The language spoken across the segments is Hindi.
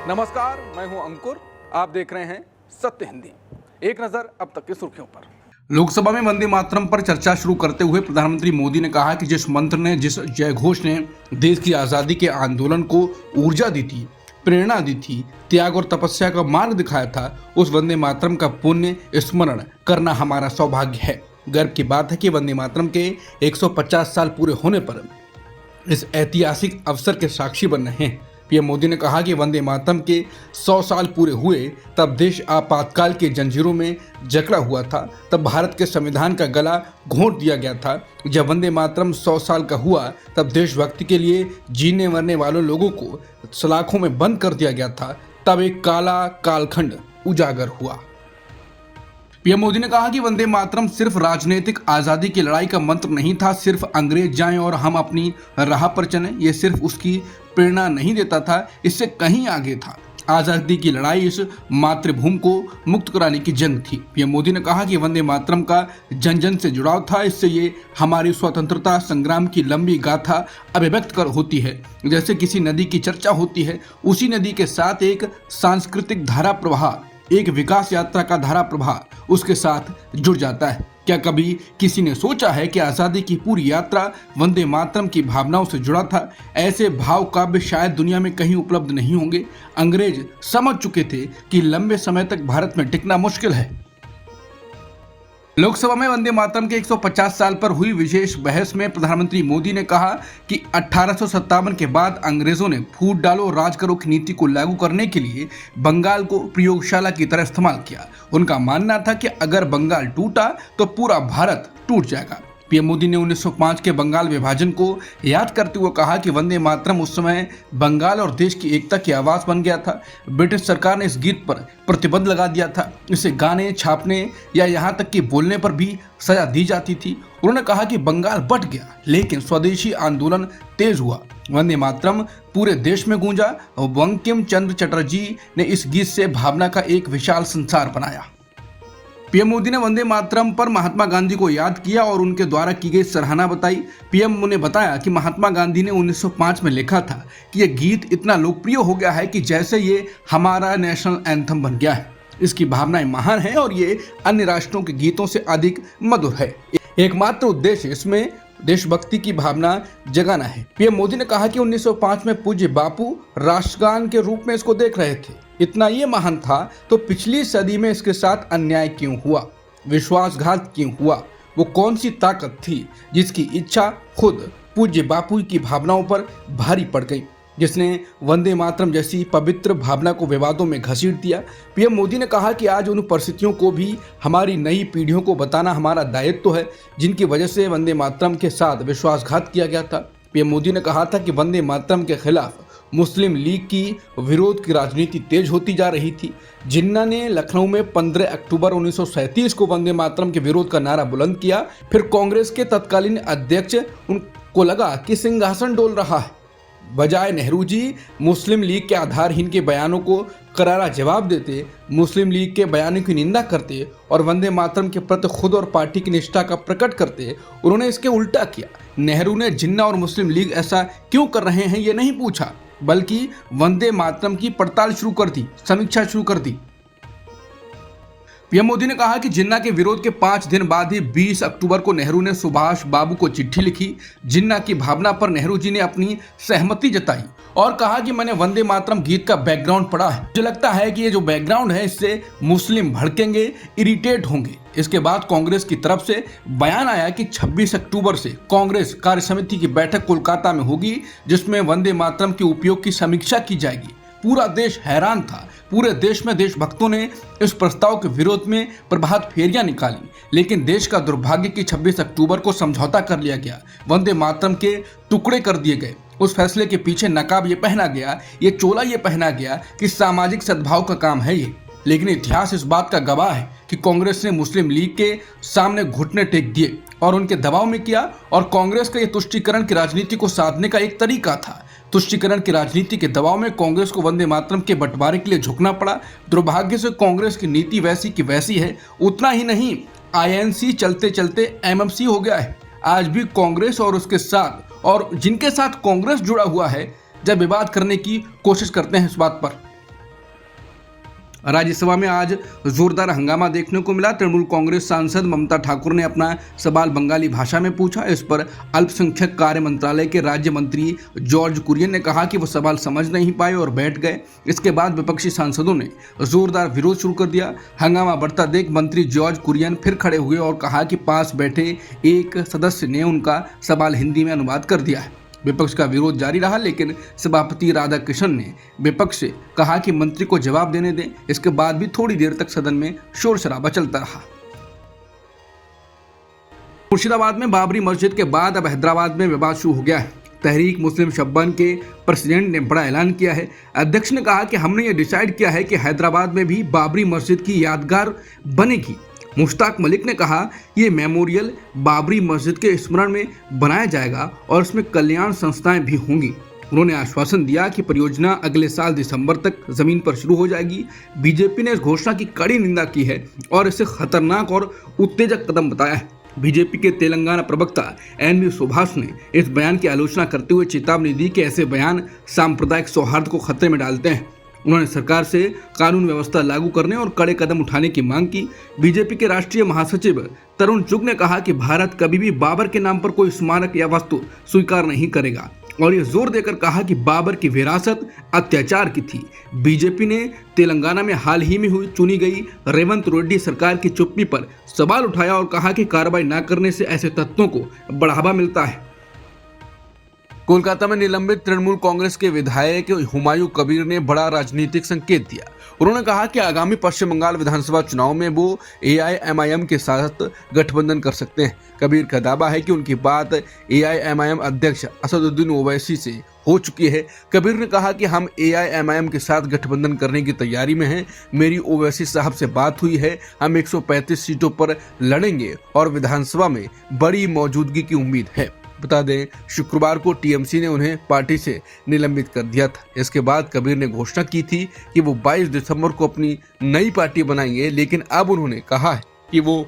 नमस्कार, मैं हूं अंकुर। आप देख रहे हैं सत्य हिंदी। एक नजर अब तक की सुर्खियों पर। लोकसभा में वंदे मातरम पर चर्चा शुरू करते हुए प्रधानमंत्री मोदी ने कहा कि जिस मंत्र ने, जिस जय घोष ने देश की आजादी के आंदोलन को ऊर्जा दी थी, प्रेरणा दी थी, त्याग और तपस्या का मार्ग दिखाया था, उस वंदे मातरम का पुण्य स्मरण करना हमारा सौभाग्य है। गर्व की बात है कि वंदे मातरम के 150 साल पूरे होने पर इस ऐतिहासिक अवसर के साक्षी बन रहे हैं। पीएम मोदी ने कहा कि वंदे मातरम के 100 साल पूरे हुए तब देश आपातकाल के जंजीरों में जकड़ा हुआ था, तब भारत के संविधान का गला घोंट दिया गया था। जब वंदे मातरम 100 साल का हुआ तब देशभक्ति के लिए जीने मरने वालों लोगों को सलाखों में बंद कर दिया गया था। तब एक काला कालखंड उजागर हुआ। पीएम मोदी ने कहा कि वंदे मातरम सिर्फ राजनीतिक आजादी की लड़ाई का मंत्र नहीं था, सिर्फ अंग्रेज जाएं और हम अपनी राह पर चलें, ये सिर्फ उसकी प्रेरणा नहीं देता था, इससे कहीं आगे था। आजादी की लड़ाई इस मातृभूमि को मुक्त कराने की जंग थी। पीएम मोदी ने कहा कि वंदे मातरम का जन जन से जुड़ाव था, इससे ये हमारी स्वतंत्रता संग्राम की लंबी गाथा अभिव्यक्त कर होती है। जैसे किसी नदी की चर्चा होती है, उसी नदी के साथ एक सांस्कृतिक धारा प्रवाह, एक विकास यात्रा का धारा प्रवाह उसके साथ जुड़ जाता है। क्या कभी किसी ने सोचा है कि आज़ादी की पूरी यात्रा वंदे मातरम की भावनाओं से जुड़ा था? ऐसे भाव काव्य शायद दुनिया में कहीं उपलब्ध नहीं होंगे। अंग्रेज समझ चुके थे कि लंबे समय तक भारत में टिकना मुश्किल है। लोकसभा में वंदे मातरम के 150 साल पर हुई विशेष बहस में प्रधानमंत्री मोदी ने कहा कि 1857 के बाद अंग्रेजों ने फूट डालो राज करो की नीति को लागू करने के लिए बंगाल को प्रयोगशाला की तरह इस्तेमाल किया। उनका मानना था कि अगर बंगाल टूटा तो पूरा भारत टूट जाएगा। पीएम मोदी ने 1905 के बंगाल विभाजन को याद करते हुए कहा कि वंदे मातरम उस समय बंगाल और देश की एकता की आवाज बन गया था। ब्रिटिश सरकार ने इस गीत पर प्रतिबंध लगा दिया था, इसे गाने, छापने या यहाँ तक कि बोलने पर भी सजा दी जाती थी। उन्होंने कहा कि बंगाल बट गया लेकिन स्वदेशी आंदोलन तेज हुआ। वंदे मातरम पूरे देश में गूंजा और बंकिम चंद्र चटर्जी ने इस गीत से भावना का एक विशाल संसार बनाया। पीएम मोदी ने वंदे मातरम पर महात्मा गांधी को याद किया और उनके द्वारा की गई सराहना बताई। पीएम ने बताया कि महात्मा गांधी ने 1905 में लिखा था कि यह गीत इतना लोकप्रिय हो गया है कि जैसे ये हमारा नेशनल एंथम बन गया है। इसकी भावनाएं महान हैं और ये अन्य राष्ट्रों के गीतों से अधिक मधुर है। एकमात्र उद्देश्य इसमें देशभक्ति की भावना जगाना है। पीएम मोदी ने कहा कि 1905 में पूज्य बापू राष्ट्रगान के रूप में इसको देख रहे थे। इतना ये महान था तो पिछली सदी में इसके साथ अन्याय क्यों हुआ, विश्वासघात क्यों हुआ? वो कौन सी ताकत थी जिसकी इच्छा खुद पूज्य बापू की भावनाओं पर भारी पड़ गई, जिसने वंदे मातरम जैसी पवित्र भावना को विवादों में घसीट दिया? पीएम मोदी ने कहा कि आज उन परिस्थितियों को भी हमारी नई पीढ़ियों को बताना हमारा दायित्व है जिनकी वजह से वंदे मातरम के साथ विश्वासघात किया गया था। पीएम मोदी ने कहा था कि वंदे मातरम के खिलाफ मुस्लिम लीग की विरोध की राजनीति तेज होती जा रही थी। जिन्ना ने लखनऊ में 15 अक्टूबर 1937 को वंदे मातरम के विरोध का नारा बुलंद किया। फिर कांग्रेस के तत्कालीन अध्यक्ष उनको लगा कि सिंहासन डोल रहा है। बजाय नेहरू जी मुस्लिम लीग के आधारहीन के बयानों को करारा जवाब देते, मुस्लिम लीग के बयानों की निंदा करते और वंदे मातरम के प्रति खुद और पार्टी की निष्ठा का प्रकट करते, उन्होंने इसके उल्टा किया। नेहरू ने जिन्ना और मुस्लिम लीग ऐसा क्यों कर रहे हैं ये नहीं पूछा, बल्कि वंदे मातरम की पड़ताल शुरू कर दी, समीक्षा शुरू कर दी। पीएम मोदी ने कहा कि जिन्ना के विरोध के 5 दिन बाद ही 20 अक्टूबर को नेहरू ने सुभाष बाबू को चिट्ठी लिखी। जिन्ना की भावना पर नेहरू जी ने अपनी सहमति जताई और कहा कि मैंने वंदे मातरम गीत का बैकग्राउंड पढ़ा है, मुझे लगता है कि ये जो बैकग्राउंड है इससे मुस्लिम भड़केंगे, इरिटेट होंगे। इसके बाद कांग्रेस की तरफ से बयान आया कि 26 अक्टूबर से कांग्रेस कार्य समिति की बैठक कोलकाता में होगी जिसमें वंदे मातरम के उपयोग की समीक्षा की जाएगी। पूरा देश हैरान था। पूरे देश में देशभक्तों ने इस प्रस्ताव के विरोध में प्रभात फेरियां निकाली, लेकिन देश का दुर्भाग्य कि 26 अक्टूबर को समझौता कर लिया गया, वंदे मातरम के टुकड़े कर दिए गए। उस फैसले के पीछे नकाब ये पहना गया, ये चोला ये पहना गया कि सामाजिक सद्भाव का काम है ये। लेकिन इतिहास इस बात का गवाह है कि कांग्रेस ने मुस्लिम लीग के सामने घुटने टेक दिए और उनके दबाव में किया, और कांग्रेस का ये तुष्टीकरण की राजनीति को साधने का एक तरीका था। तुष्टीकरण की राजनीति के दबाव में कांग्रेस को वंदे मातरम के बंटवारे के लिए झुकना पड़ा। दुर्भाग्य से कांग्रेस की नीति वैसी की वैसी है। उतना ही नहीं, आईएनसी चलते चलते एमएमसी हो गया है। आज भी कांग्रेस और उसके साथ और जिनके साथ कांग्रेस जुड़ा हुआ है जब विवाद करने की कोशिश करते हैं इस बात पर राज्यसभा में आज जोरदार हंगामा देखने को मिला। तृणमूल कांग्रेस सांसद ममता ठाकुर ने अपना सवाल बंगाली भाषा में पूछा। इस पर अल्पसंख्यक कार्य मंत्रालय के राज्य मंत्री जॉर्ज कुरियन ने कहा कि वो सवाल समझ नहीं पाए और बैठ गए। इसके बाद विपक्षी सांसदों ने जोरदार विरोध शुरू कर दिया। हंगामा बढ़ता देख मंत्री जॉर्ज कुरियन फिर खड़े हुए और कहा कि पास बैठे एक सदस्य ने उनका सवाल हिंदी में अनुवाद कर दिया है। विपक्ष का विरोध जारी रहा, लेकिन सभापति राधाकृष्णन ने विपक्ष से कहा कि मंत्री को जवाब देने दें। इसके बाद भी थोड़ी देर तक सदन में शोर शराबा चलता रहा। मुर्शिदाबाद में बाबरी मस्जिद के बाद अब हैदराबाद में विवाद शुरू हो गया है। तहरीक मुस्लिम शब्बन के प्रेसिडेंट ने बड़ा ऐलान किया है। अध्यक्ष ने कहा कि हमने ये डिसाइड किया है कि हैदराबाद में भी बाबरी मस्जिद की यादगार बनेगी। मुश्ताक मलिक ने कहा ये मेमोरियल बाबरी मस्जिद के स्मरण में बनाया जाएगा और इसमें कल्याण संस्थाएं भी होंगी। उन्होंने आश्वासन दिया कि परियोजना अगले साल दिसंबर तक जमीन पर शुरू हो जाएगी। बीजेपी ने इस घोषणा की कड़ी निंदा की है और इसे खतरनाक और उत्तेजक कदम बताया है। बीजेपी के तेलंगाना प्रवक्ता एनवी सुभाष ने इस बयान की आलोचना करते हुए चेतावनी दी कि ऐसे बयान सांप्रदायिक सौहार्द को खतरे में डालते हैं। उन्होंने सरकार से कानून व्यवस्था लागू करने और कड़े कदम उठाने की मांग की। बीजेपी के राष्ट्रीय महासचिव तरुण चुग ने कहा कि भारत कभी भी बाबर के नाम पर कोई स्मारक या वस्तु स्वीकार नहीं करेगा और ये जोर देकर कहा कि बाबर की विरासत अत्याचार की थी। बीजेपी ने तेलंगाना में हाल ही में हुई चुनी गई रेवंत रेड्डी सरकार की चुप्पी पर सवाल उठाया और कहा कि कार्रवाई न करने से ऐसे तत्वों को बढ़ावा मिलता है। कोलकाता में निलंबित तृणमूल कांग्रेस के विधायक हुमायूं कबीर ने बड़ा राजनीतिक संकेत दिया। उन्होंने कहा कि आगामी पश्चिम बंगाल विधानसभा चुनाव में वो एआईएमआईएम के साथ गठबंधन कर सकते हैं। कबीर का दावा है कि उनकी बात एआईएमआईएम अध्यक्ष असदुद्दीन ओवैसी से हो चुकी है। कबीर ने कहा कि हम एआईएमआईएम के साथ गठबंधन करने की तैयारी में हैं। मेरी ओवैसी साहब से बात हुई है। हम 135 सीटों पर लड़ेंगे और विधानसभा में बड़ी मौजूदगी की उम्मीद है। बता दें, शुक्रवार को टीएमसी ने उन्हें पार्टी से निलंबित कर दिया था। इसके बाद कबीर ने घोषणा की थी कि वो 22 दिसंबर को अपनी नई पार्टी बनाएंगे, लेकिन अब उन्होंने कहा है कि वो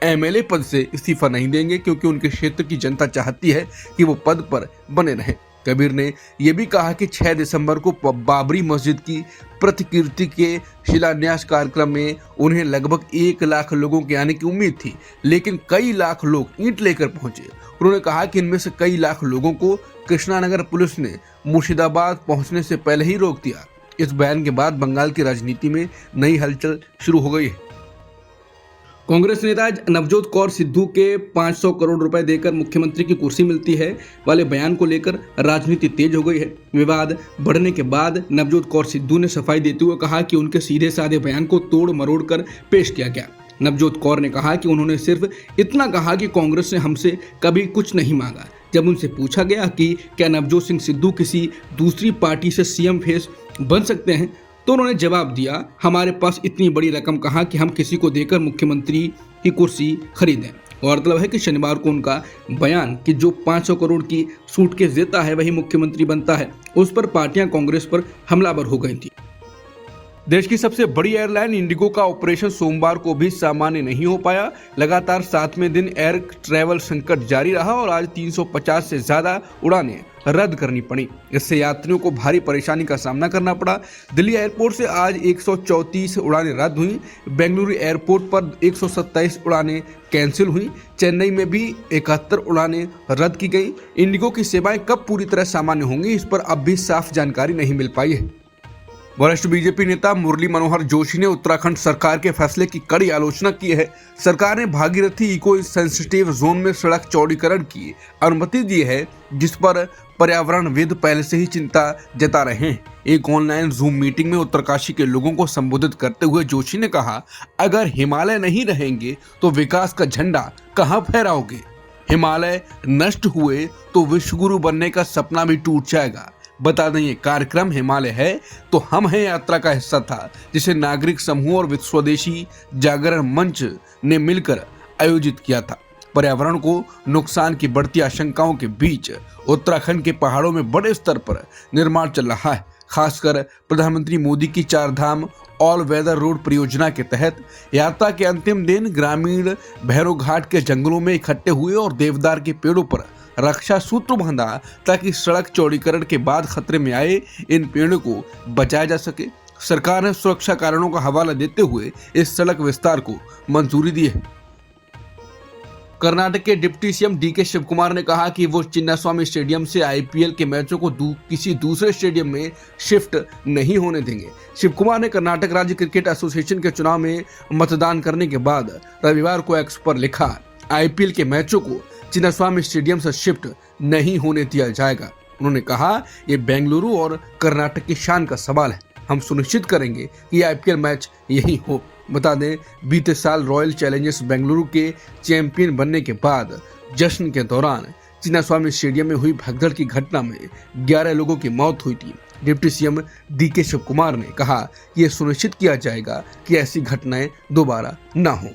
एमएलए पद से इस्तीफा नहीं देंगे क्योंकि उनके क्षेत्र की जनता चाहती है कि वो पद पर बने रहें। कबीर ने यह भी कहा कि 6 दिसंबर को बाबरी मस्जिद की प्रतिकृति के शिलान्यास कार्यक्रम में उन्हें लगभग 1 लाख लोगों के आने की उम्मीद थी, लेकिन कई लाख लोग ईंट लेकर पहुंचे। उन्होंने कहा कि इनमें से कई लाख लोगों को कृष्णानगर पुलिस ने मुर्शिदाबाद पहुंचने से पहले ही रोक दिया। इस बयान के बाद बंगाल की राजनीति में नई हलचल शुरू हो गई है। कांग्रेस नेता नवजोत कौर सिद्धू के 500 करोड़ रुपए देकर मुख्यमंत्री की कुर्सी मिलती है वाले बयान को लेकर राजनीति तेज हो गई है। विवाद बढ़ने के बाद नवजोत कौर सिद्धू ने सफाई देते हुए कहा कि उनके सीधे साधे बयान को तोड़ मरोड़ कर पेश किया गया। नवजोत कौर ने कहा कि उन्होंने सिर्फ इतना कहा कि कांग्रेस ने हमसे कभी कुछ नहीं मांगा। जब उनसे पूछा गया कि क्या नवजोत सिंह सिद्धू किसी दूसरी पार्टी से सीएम फेस बन सकते हैं, तो उन्होंने जवाब दिया, हमारे पास इतनी बड़ी रकम कहाँ कि हम किसी को देकर मुख्यमंत्री की कुर्सी खरीदें। गौरतलब है कि शनिवार को उनका बयान कि जो 500 करोड़ की सूटकेस देता है वही मुख्यमंत्री बनता है, उस पर पार्टियां कांग्रेस पर हमलावर हो गई थी। देश की सबसे बड़ी एयरलाइन इंडिगो का ऑपरेशन सोमवार को भी सामान्य नहीं हो पाया। लगातार 7वें दिन एयर ट्रैवल संकट जारी रहा और आज 350 से ज्यादा उड़ानें रद्द करनी पड़ी। इससे यात्रियों को भारी परेशानी का सामना करना पड़ा। दिल्ली एयरपोर्ट से आज 134 उड़ानें रद्द हुई। बेंगलुरु एयरपोर्ट पर 127 उड़ानें कैंसिल हुई। चेन्नई में भी 71 उड़ानें रद्द की गई। इंडिगो की सेवाएं कब पूरी तरह सामान्य होंगी, इस पर अब भी साफ जानकारी नहीं मिल पाई है। वरिष्ठ बीजेपी नेता मुरली मनोहर जोशी ने उत्तराखंड सरकार के फैसले की कड़ी आलोचना की है। सरकार ने भागीरथी इको सेंसिटिव जोन में सड़क चौड़ीकरण की अनुमति दी है, जिस पर पर्यावरणविद पहले से ही चिंता जता रहे हैं। एक ऑनलाइन जूम मीटिंग में उत्तरकाशी के लोगों को संबोधित करते हुए जोशी ने कहा, अगर हिमालय नहीं रहेंगे तो विकास का झंडा कहां फहराओगे? हिमालय नष्ट हुए तो विश्वगुरु बनने का सपना भी टूट जाएगा। बता दें, ये कार्यक्रम हिमालय है तो हम हैं यात्रा का हिस्सा था, जिसे नागरिक समूह और स्वदेशी जागरण मंच ने मिलकर आयोजित किया था। पर्यावरण को नुकसान की बढ़ती आशंकाओं के बीच उत्तराखंड के पहाड़ों में बड़े स्तर पर निर्माण चल रहा है। खासकर प्रधानमंत्री मोदी की 4 धाम ऑल वेदर रोड परियोजना के तहत यात्रा के अंतिम दिन ग्रामीण भैरव घाट के जंगलों में इकट्ठे हुए और देवदार के पेड़ों पर रक्षा सूत्र बांधा ताकि सड़क चौड़ीकरण के बाद खतरे में आए इन पेड़ों को बचाया जा सके। सरकार ने सुरक्षा कारणों का हवाला देते हुए इस सड़क विस्तार को मंजूरी दी है। कर्नाटक के deputy CM DK Shivakumar ने कहा कि वो चिन्नास्वामी स्टेडियम से आईपीएल के मैचों को किसी दूसरे स्टेडियम में शिफ्ट नहीं होने देंगे। शिव कुमार ने कर्नाटक राज्य क्रिकेट एसोसिएशन के चुनाव में मतदान करने के बाद रविवार को एक्स पर लिखा, आईपीएल के मैचों को चिन्नास्वामी स्टेडियम से शिफ्ट नहीं होने दिया जाएगा। उन्होंने कहा, ये बेंगलुरु और कर्नाटक की शान का सवाल है। हम सुनिश्चित करेंगे कि आईपीएल मैच यही हो। बता दें, बीते साल रॉयल चैलेंजर्स बेंगलुरु के चैंपियन बनने के बाद जश्न के दौरान चिन्नास्वामी स्टेडियम में हुई भगदड़ की घटना में 11 लोगों की मौत हुई थी। Deputy CM DK Shivakumar ने कहा कि यह सुनिश्चित किया जाएगा कि ऐसी घटनाएं दोबारा न हो।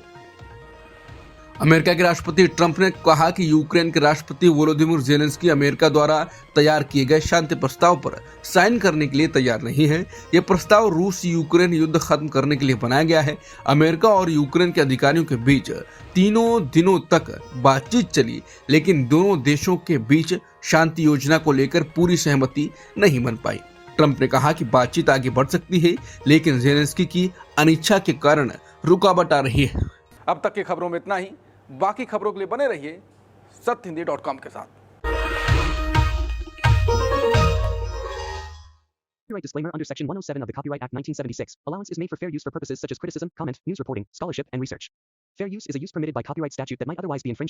अमेरिका के राष्ट्रपति ट्रंप ने कहा कि यूक्रेन के राष्ट्रपति वोलोदिमीर ज़ेलेंस्की अमेरिका द्वारा तैयार किए गए शांति प्रस्ताव पर साइन करने के लिए तैयार नहीं है। यह प्रस्ताव रूस यूक्रेन युद्ध खत्म करने के लिए बनाया गया है। अमेरिका और यूक्रेन के अधिकारियों के बीच 3 दिनों तक बातचीत चली, लेकिन दोनों देशों के बीच शांति योजना को लेकर पूरी सहमति नहीं बन पाई। ट्रंप ने कहा कि बातचीत आगे बढ़ सकती है, लेकिन ज़ेलेंस्की की अनिच्छा के कारण रुकावट आ रही है। अब तक की खबरों में इतना ही। बाकी खबरों के लिए बने रहिए सत्यहिंदी.com के साथ। Copyright disclaimer under Section 107 of the Copyright Act 1976. Allowance is made for fair use for purposes such as criticism, comment, news reporting, scholarship, and research. Fair use is a use permitted by copyright statute that might otherwise be infringing.